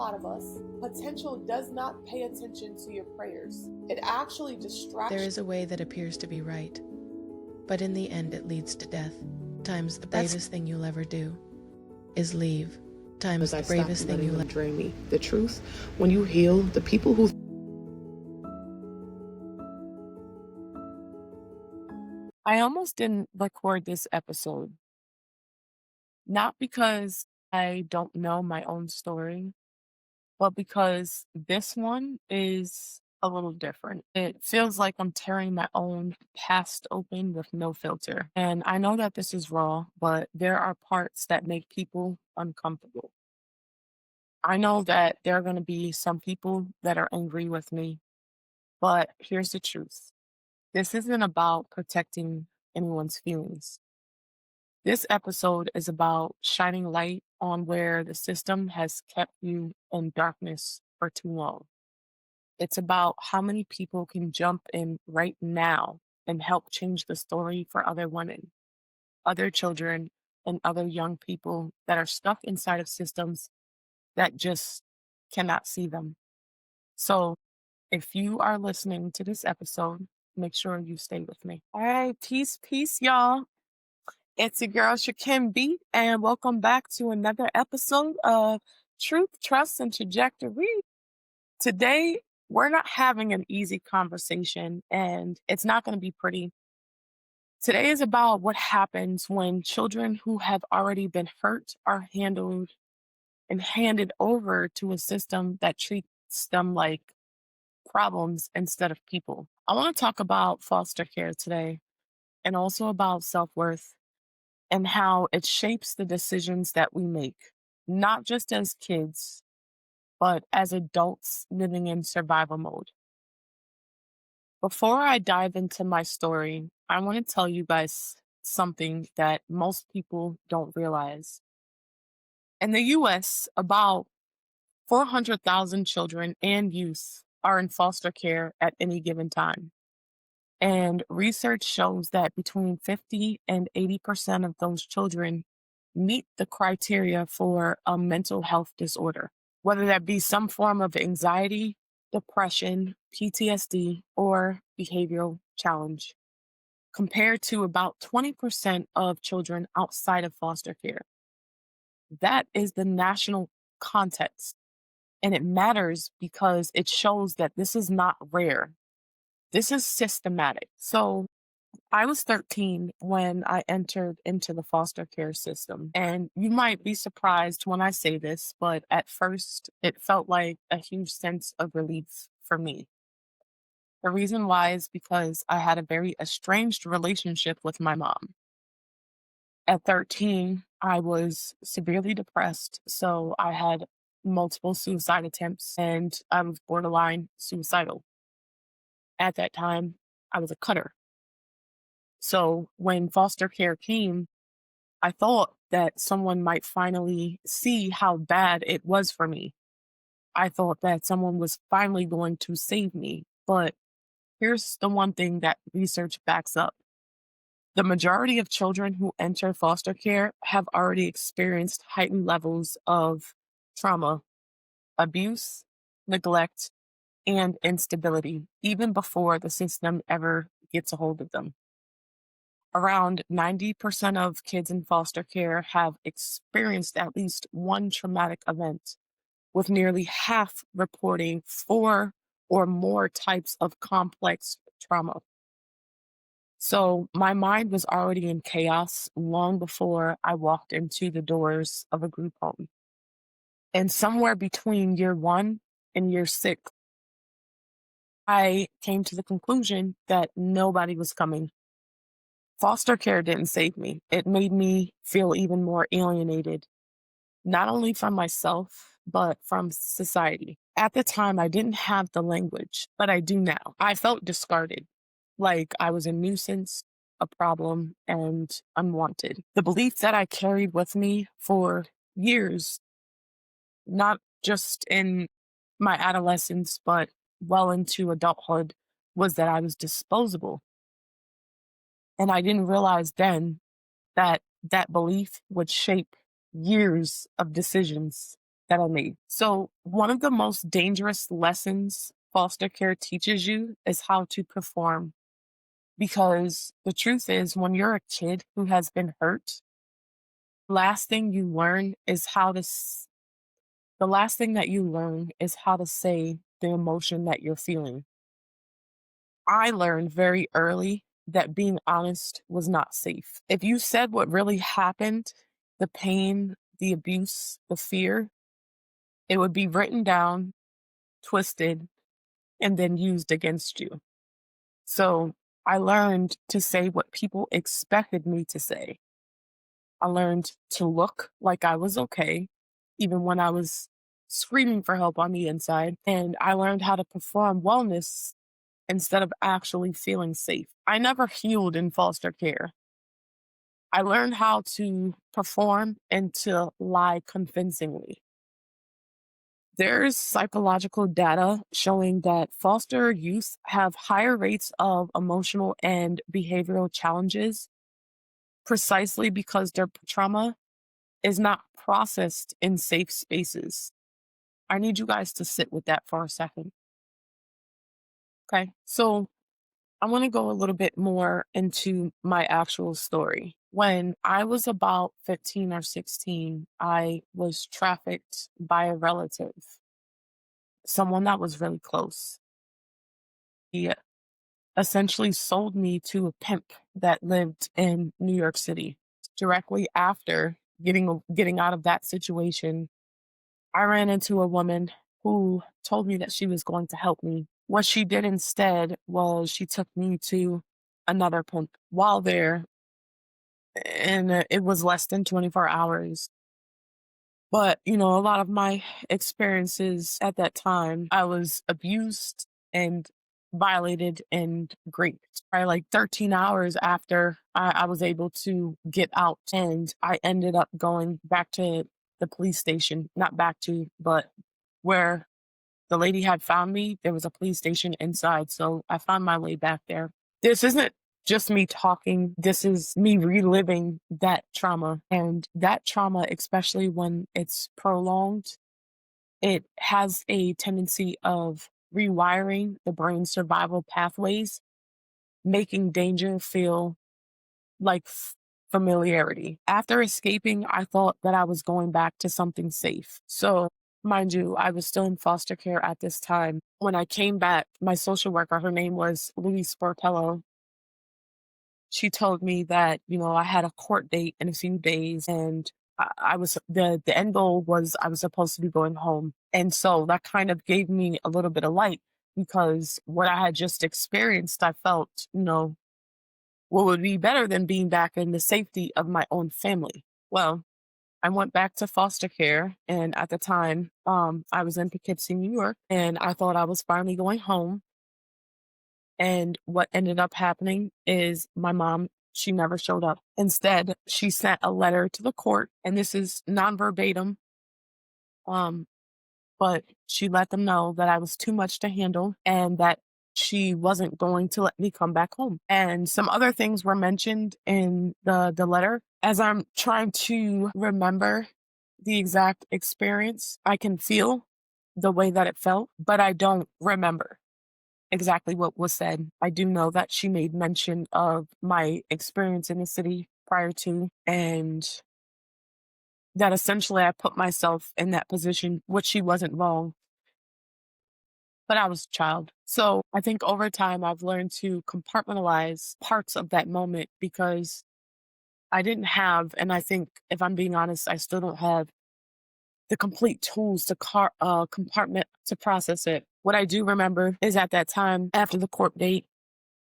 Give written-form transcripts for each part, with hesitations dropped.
lot of us, potential does not pay attention to your prayers. It actually distracts you. There is a way that appears to be right, but in the end it leads to death. Times the bravest thing you'll ever do is leave. Times the bravest thing you'll ever drain me. The truth, when you heal, the people who... I almost didn't record this episode, not because I don't know my own story, but because this one is a little different. It feels like I'm tearing my own past open with no filter. And I know that this is raw, but there are parts that make people uncomfortable. I know that there are going to be some people that are angry with me, but here's the truth. This isn't about protecting anyone's feelings. This episode is about shining light on where the system has kept you in darkness for too long. It's about how many people can jump in right now and help change the story for other women, other children, and other young people that are stuck inside of systems that just cannot see them. So if you are listening to this episode, make sure you stay with me. All right, peace, y'all. It's your girl, Nchukym Bee, and welcome back to another episode of Truth, Trust, and Trajectory. Today, we're not having an easy conversation, and it's not going to be pretty. Today is about what happens when children who have already been hurt are handled and handed over to a system that treats them like problems instead of people. I want to talk about foster care today and also about self-worth and how it shapes the decisions that we make, not just as kids, but as adults living in survival mode. Before I dive into my story, I want to tell you guys something that most people don't realize. In the US, about 400,000 children and youth are in foster care at any given time. And research shows that between 50 and 80% of those children meet the criteria for a mental health disorder, whether that be some form of anxiety, depression, PTSD, or behavioral challenge, compared to about 20% of children outside of foster care. That is the national context. And it matters because it shows that this is not rare. This is systematic. So I was 13 when I entered into the foster care system. And you might be surprised when I say this, but at first it felt like a huge sense of relief for me. The reason why is because I had a very estranged relationship with my mom. At 13, I was severely depressed, so I had multiple suicide attempts and I was borderline suicidal. At that time, I was a cutter. So when foster care came, I thought that someone might finally see how bad it was for me. I thought that someone was finally going to save me. But here's the one thing that research backs up. The majority of children who enter foster care have already experienced heightened levels of trauma, abuse, neglect, and instability, even before the system ever gets a hold of them. Around 90% of kids in foster care have experienced at least one traumatic event, with nearly half reporting 4 or more types of complex trauma. So my mind was already in chaos long before I walked into the doors of a group home. And somewhere between year 1 and year 6, I came to the conclusion that nobody was coming. Foster care didn't save me. It made me feel even more alienated, not only from myself, but from society. At the time, I didn't have the language, but I do now. I felt discarded, like I was a nuisance, a problem, and unwanted. The belief that I carried with me for years, not just in my adolescence, but well into adulthood, was that I was disposable. And I didn't realize then that that belief would shape years of decisions. that I made. So, one of the most dangerous lessons foster care teaches you is how to perform. Because the truth is, when you're a kid who has been hurt, last thing you learn is how to, the last thing that you learn is how to say the emotion that you're feeling. I learned very early that being honest was not safe. If you said what really happened, the pain, the abuse, the fear, it would be written down, twisted, and then used against you. So I learned to say what people expected me to say. I learned to look like I was okay, even when I was screaming for help on the inside. And I learned how to perform wellness instead of actually feeling safe. I never healed in foster care. I learned how to perform and to lie convincingly. There's psychological data showing that foster youth have higher rates of emotional and behavioral challenges precisely because their trauma is not processed in safe spaces. I need you guys to sit with that for a second. Okay. So I want to go a little bit more into my actual story. When I was about 15 or 16, I was trafficked by a relative, someone that was really close. He essentially sold me to a pimp that lived in New York City. Directly after getting out of that situation, I ran into a woman who told me that she was going to help me. What she did instead was she took me to another pimp. While there, and it was less than 24 hours. But, a lot of my experiences at that time, I was abused and violated and raped. Probably like 13 hours after I was able to get out, and I ended up going back to the police station, not back to, but where the lady had found me. There was a police station inside. So I found my way back there. This isn't just me talking. This is me reliving that trauma. And that trauma, especially when it's prolonged, it has a tendency of rewiring the brain survival pathways, making danger feel like familiarity. After escaping, I thought that I was going back to something safe. So, mind you, I was still in foster care at this time. When I came back, my social worker, her name was Louise Sportello, she told me that, I had a court date in a few days, and I was the end goal was I was supposed to be going home. And so that kind of gave me a little bit of light because what I had just experienced, I felt, what would be better than being back in the safety of my own family? Well, I went back to foster care, and at the time, I was in Poughkeepsie, New York, and I thought I was finally going home. And what ended up happening is my mom, she never showed up. Instead, she sent a letter to the court, and this is non-verbatim, um, but she let them know that I was too much to handle and that she wasn't going to let me come back home. And some other things were mentioned in the letter. As I'm trying to remember the exact experience, I can feel the way that it felt, but I don't remember exactly what was said. I do know that she made mention of my experience in the city prior to, and that essentially I put myself in that position, which she wasn't wrong, but I was a child. So I think over time I've learned to compartmentalize parts of that moment because I didn't have, and I think if I'm being honest, I still don't have the complete tools to compartment to process it. What I do remember is at that time after the court date,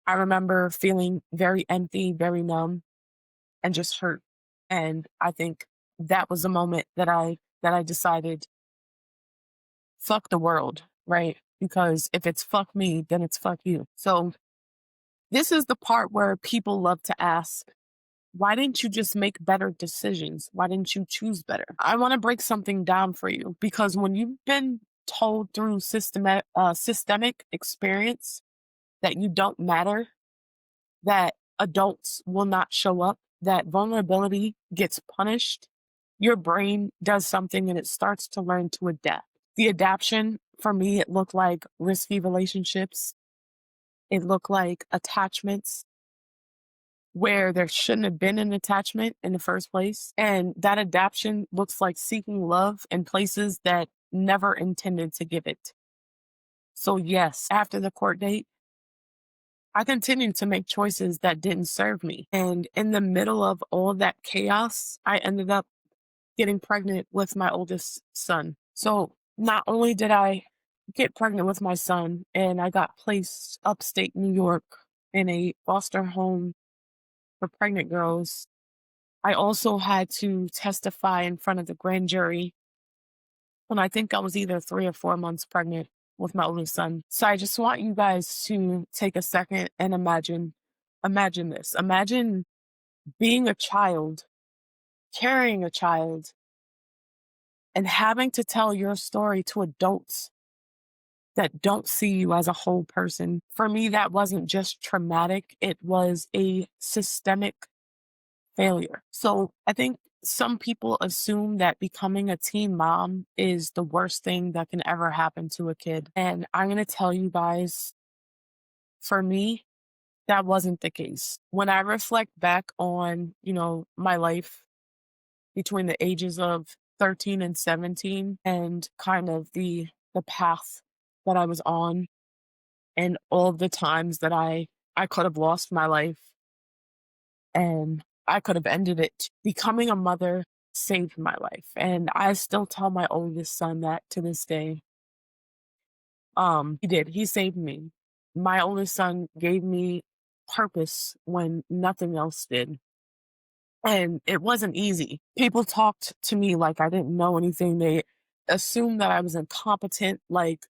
I remember feeling very empty, very numb, and just hurt. And I think that was the moment that I decided, fuck the world, right? Because if it's fuck me, then it's fuck you. So this is the part where people love to ask, why didn't you just make better decisions? Why didn't you choose better? I want to break something down for you because when you've been told through systemic experience that you don't matter, that adults will not show up, that vulnerability gets punished, your brain does something and it starts to learn to adapt. The adaptation for me, it looked like risky relationships. It looked like attachments where there shouldn't have been an attachment in the first place. And that adaptation looks like seeking love in places that never intended to give it. So, yes, after the court date, I continued to make choices that didn't serve me. And in the middle of all that chaos, I ended up getting pregnant with my oldest son. So, not only did I get pregnant with my son, and I got placed upstate New York in a foster home for pregnant girls, I also had to testify in front of the grand jury when I think I was either 3 or 4 months pregnant with my oldest son. So I just want you guys to take a second and imagine this. Imagine being a child, carrying a child, and having to tell your story to adults that don't see you as a whole person. For me, that wasn't just traumatic, it was a systemic failure. So I think some people assume that becoming a teen mom is the worst thing that can ever happen to a kid. And I'm going to tell you guys, for me, that wasn't the case. When I reflect back on, my life between the ages of 13 and 17 and kind of the path that I was on and all the times that I could have lost my life and I could have ended it. Becoming a mother saved my life. And I still tell my oldest son that to this day. He did. He saved me. My oldest son gave me purpose when nothing else did. And it wasn't easy. People talked to me like I didn't know anything. They assumed that I was incompetent, like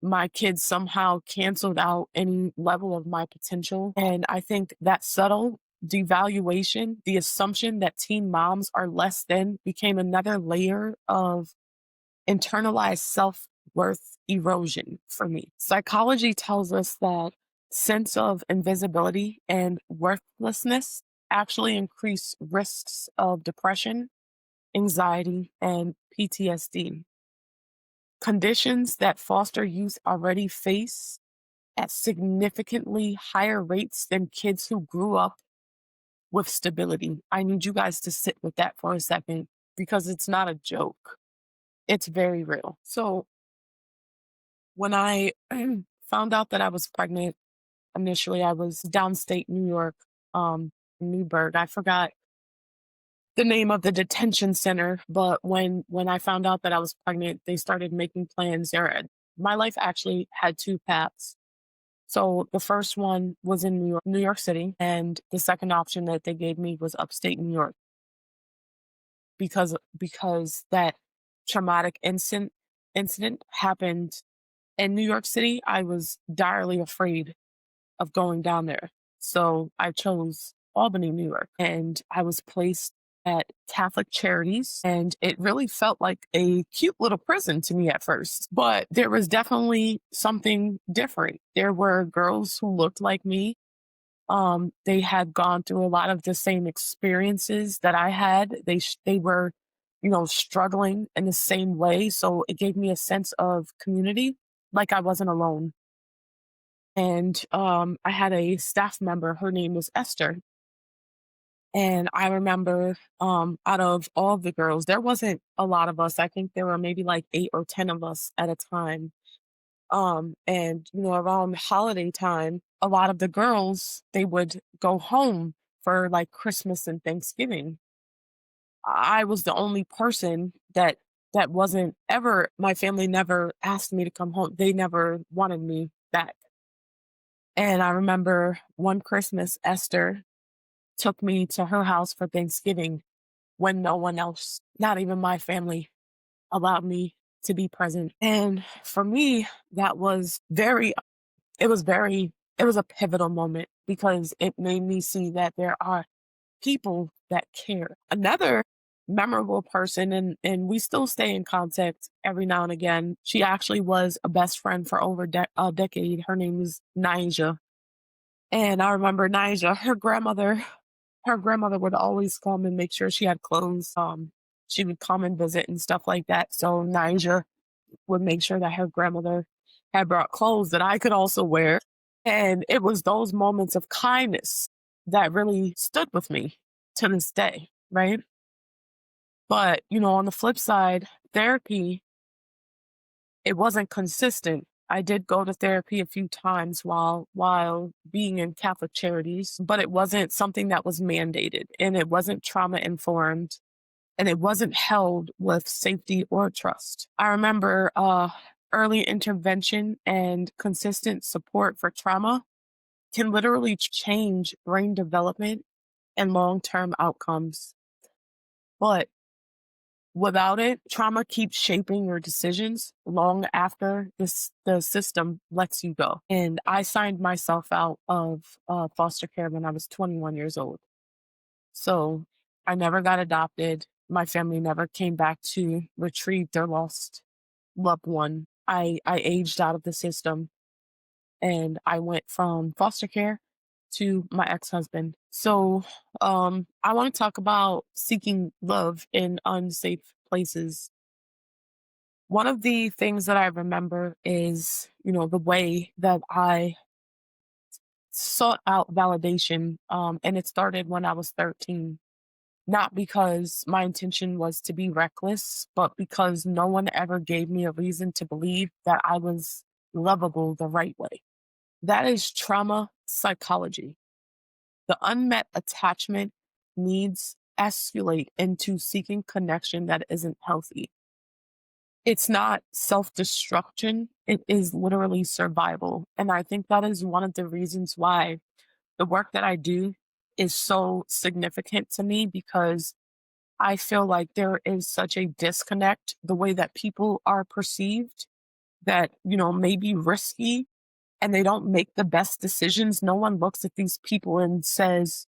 my kids somehow canceled out any level of my potential. And I think that subtle devaluation, the assumption that teen moms are less than, became another layer of internalized self worth erosion for me. Psychology tells us that sense of invisibility and worthlessness actually increase risks of depression, anxiety, and PTSD. Conditions that foster youth already face at significantly higher rates than kids who grew up with stability. I need you guys to sit with that for a second because it's not a joke. It's very real. So, when I found out that I was pregnant, initially I was downstate New York, Newburgh. I forgot the name of the detention center, but when I found out that I was pregnant, they started making plans there. My life actually had two paths. So the first one was in New York City, and the second option that they gave me was upstate New York because that traumatic incident happened in New York City. I was direly afraid of going down there. So I chose Albany, New York, and I was placed at Catholic Charities, and it really felt like a cute little prison to me at first. But there was definitely something different. There were girls who looked like me. They had gone through a lot of the same experiences that I had. They were, struggling in the same way. So it gave me a sense of community, like I wasn't alone. And I had a staff member, her name was Esther. And I remember out of all the girls, there wasn't a lot of us. I think there were maybe like 8 or 10 of us at a time. And around holiday time, a lot of the girls, they would go home for like Christmas and Thanksgiving. I was the only person that wasn't ever, my family never asked me to come home. They never wanted me back. And I remember one Christmas, Esther took me to her house for Thanksgiving when no one else, not even my family, allowed me to be present. And for me, that was it was a pivotal moment because it made me see that there are people that care. Another memorable person, and we still stay in contact every now and again. She actually was a best friend for over a decade. Her name is Nija. And I remember Nija, her grandmother would always come and make sure she had clothes. she would come and visit and stuff like that. So Nija would make sure that her grandmother had brought clothes that I could also wear. And it was those moments of kindness that really stood with me to this day, right? But, on the flip side, therapy, it wasn't consistent. I did go to therapy a few times while being in Catholic charities, but it wasn't something that was mandated, and it wasn't trauma informed, and it wasn't held with safety or trust. I remember early intervention and consistent support for trauma can literally change brain development and long-term outcomes. But without it, trauma keeps shaping your decisions long after the system lets you go. And I signed myself out of foster care when I was 21 years old. So I never got adopted. My family never came back to retrieve their lost loved one. I aged out of the system, and I went from foster care to my ex-husband. So I want to talk about seeking love in unsafe places. One of the things that I remember is, the way that I sought out validation. And it started when I was 13. Not because my intention was to be reckless, but because no one ever gave me a reason to believe that I was lovable the right way. That is trauma psychology. The unmet attachment needs escalate into seeking connection that isn't healthy. It's not self-destruction, it is literally survival. And I think that is one of the reasons why the work that I do is so significant to me, because I feel like there is such a disconnect, the way that people are perceived, that, may be risky, and they don't make the best decisions. No one looks at these people and says,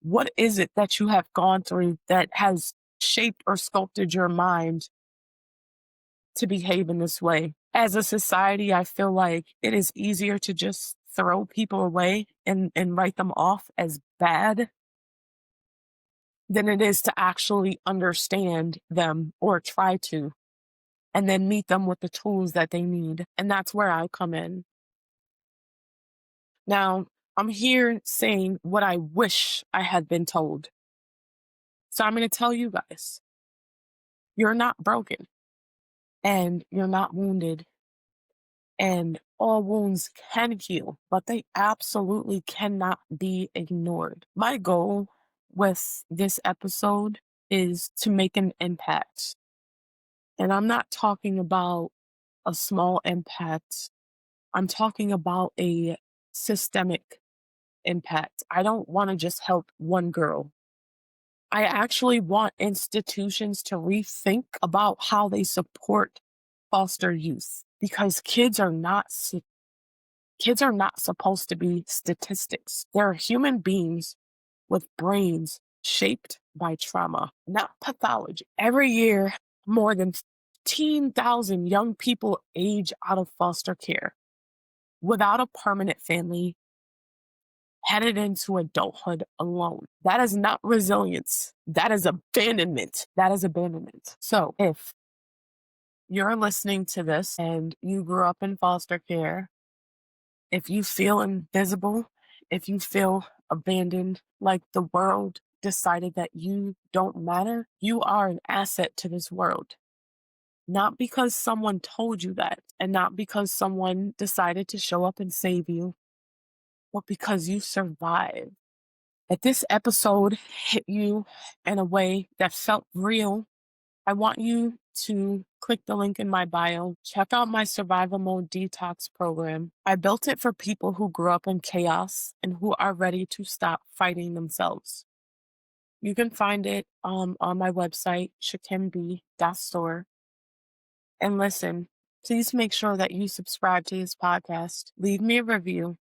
what is it that you have gone through that has shaped or sculpted your mind to behave in this way? As a society, I feel like it is easier to just throw people away and write them off as bad than it is to actually understand them or try to, and then meet them with the tools that they need. And that's where I come in. Now, I'm here saying what I wish I had been told. So I'm going to tell you guys, you're not broken, and you're not wounded, and all wounds can heal, but they absolutely cannot be ignored. My goal with this episode is to make an impact. And I'm not talking about a small impact. I'm talking about a systemic impact. I don't want to just help one girl. I actually want institutions to rethink about how they support foster youth, because kids are not supposed to be statistics. They're human beings with brains shaped by trauma, not pathology. Every year, more than 15,000 young people age out of foster care without a permanent family, headed into adulthood alone. That is not resilience. That is abandonment. So if you're listening to this and you grew up in foster care, if you feel invisible, if you feel abandoned, like the world decided that you don't matter, you are an asset to this world. Not because someone told you that, and not because someone decided to show up and save you, but because you survived. If this episode hit you in a way that felt real, I want you to click the link in my bio. Check out my survival mode detox program. I built it for people who grew up in chaos and who are ready to stop fighting themselves. You can find it on my website, nchukymbee.store. And listen, please make sure that you subscribe to this podcast. Leave me a review.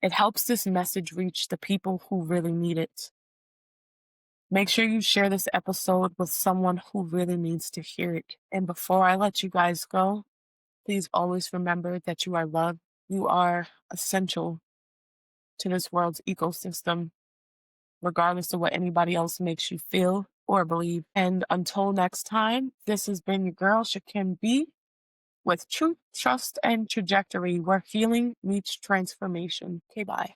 It helps this message reach the people who really need it. Make sure you share this episode with someone who really needs to hear it. And before I let you guys go, please always remember that you are loved. You are essential to this world's ecosystem, regardless of what anybody else makes you feel. or believe. And until next time, this has been your girl, Nchukym Bee, with Truth, Trust, and Trajectory, where healing meets transformation. Okay, bye.